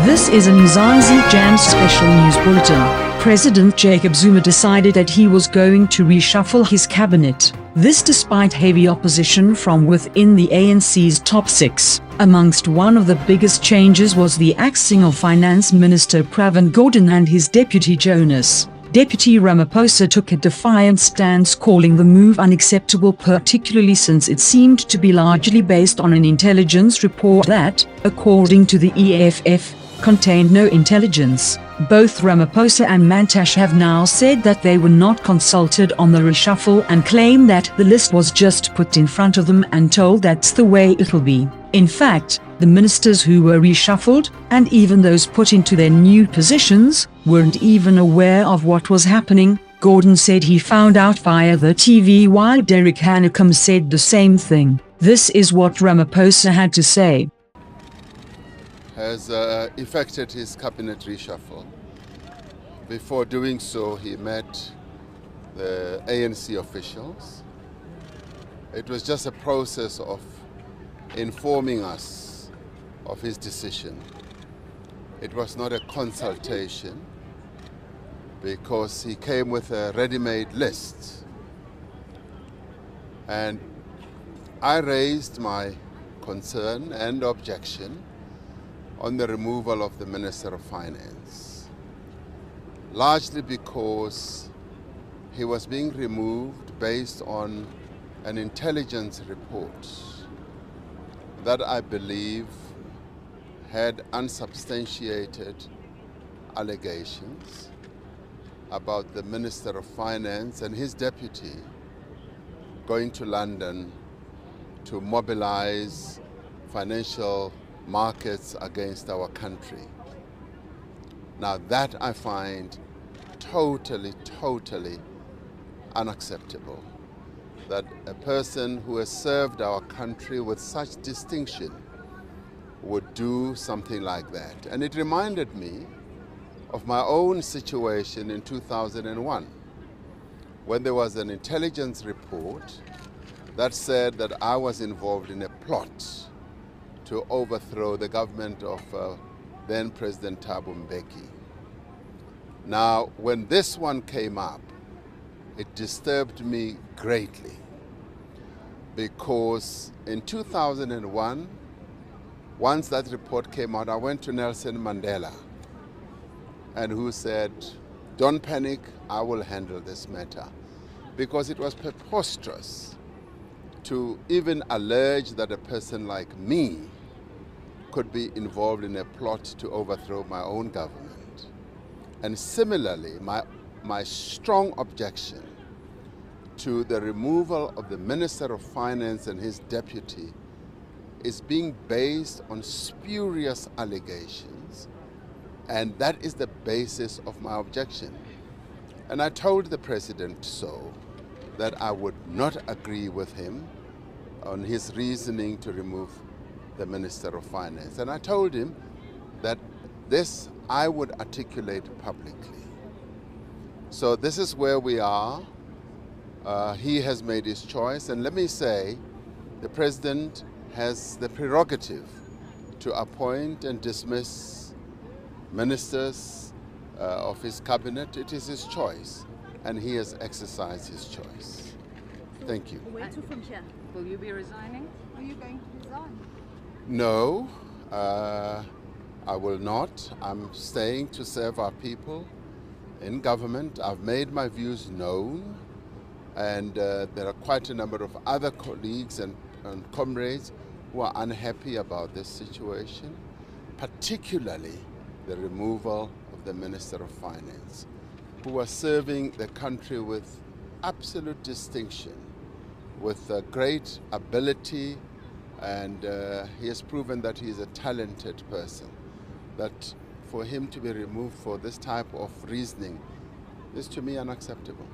This is a Mzansi Jams special news bulletin. President Jacob Zuma decided that he was going to reshuffle his cabinet. This despite heavy opposition from within the ANC's top six. Amongst one of the biggest changes was the axing of Finance Minister Pravin Gordhan and his deputy Jonas. Deputy Ramaposa took a defiant stance, calling the move unacceptable, particularly since it seemed to be largely based on an intelligence report that, according to the EFF, contained no intelligence. Both Ramaposa and Mantashe have now said that they were not consulted on the reshuffle and claim that the list was just put in front of them and told that's the way it'll be. In fact, the ministers who were reshuffled, and even those put into their new positions, weren't even aware of what was happening. Gordhan said he found out via the TV, while Derek Hanekom said the same thing. This is what Ramaposa had to say. Has effected his cabinet reshuffle. Before doing so, he met the ANC officials. It was just a process of informing us of his decision. It was not a consultation, because he came with a ready-made list. And I raised my concern and objection on the removal of the Minister of Finance, largely because he was being removed based on an intelligence report that I believe had unsubstantiated allegations about the Minister of Finance and his deputy going to London to mobilize financial markets against our country. Now that I find totally unacceptable, that a person who has served our country with such distinction would do something like that. And it reminded me of my own situation in 2001, when there was an intelligence report that said that I was involved in a plot to overthrow the government of then President Thabo Mbeki. Now, when this one came up, it disturbed me greatly, because in 2001, once that report came out, I went to Nelson Mandela, and who said, "Don't panic, I will handle this matter," because it was preposterous to even allege that a person like me could be involved in a plot to overthrow my own government. And similarly, my strong objection to the removal of the Minister of Finance and his deputy is being based on spurious allegations, and that is the basis of my objection. And I told the President so, that I would not agree with him on his reasoning to remove the Minister of Finance. And I told him that this I would articulate publicly. So this is where we are. He has made his choice, and let me say, the President has the prerogative to appoint and dismiss ministers of his cabinet. It is his choice, and he has exercised his choice. Thank you. Where to from here? Will you be resigning? Are you going to resign? No, I will not. I'm staying to serve our people in government. I've made my views known, and there are quite a number of other colleagues and comrades who are unhappy about this situation, particularly the removal of the Minister of Finance, who are serving the country with absolute distinction, with great ability, and he has proven that he is a talented person. That for him to be removed for this type of reasoning is, to me, unacceptable.